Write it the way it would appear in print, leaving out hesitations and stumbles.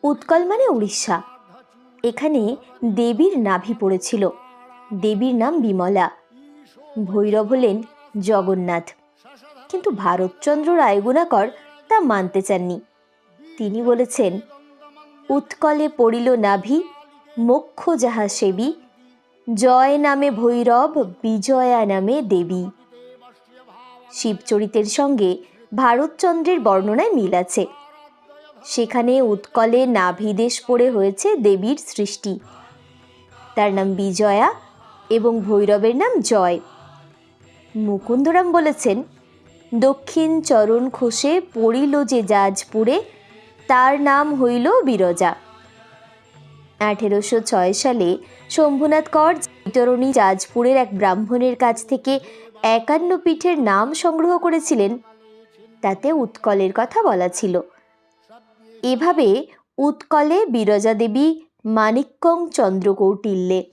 উৎকল মানে উড়িষ্যা। এখানে দেবীর নাভি পড়েছিল। দেবীর নাম বিমলা। ভৈরব হলেন জগন্নাথ। কিন্তু ভারতচন্দ্র রায়গুণাকর তা মানতে চাননি। তিনি বলেছেন, উৎকলে পড়িল নাভি, মোক্ষ যাহা সেবী, জয় নামে ভৈরব, বিজয়া নামে দেবী। শিবচরিতের সঙ্গে ভারতচন্দ্রের বর্ণনায় মিল আছে। সেখানে উৎকলে নাভিদেশ পড়ে হয়েছে দেবীর সৃষ্টি। তার নাম বিজয়া এবং ভৈরবের নাম জয়। মুকুন্দরাম বলেছেন, দক্ষিণ চরণ খসে পড়িল যে জাজপুরে, তার নাম হইল বিরজা। 1806 সালে শম্ভুনাথ কর বৈতরণী জাজপুরের এক ব্রাহ্মণের কাছ থেকে 51 পীঠের নাম সংগ্রহ করেছিলেন। তাতে উৎকলের কথা বলা ছিল। এভাবে উৎকলে বিরজা দেবী মানিক্যং চন্দ্রকৌটিল্যে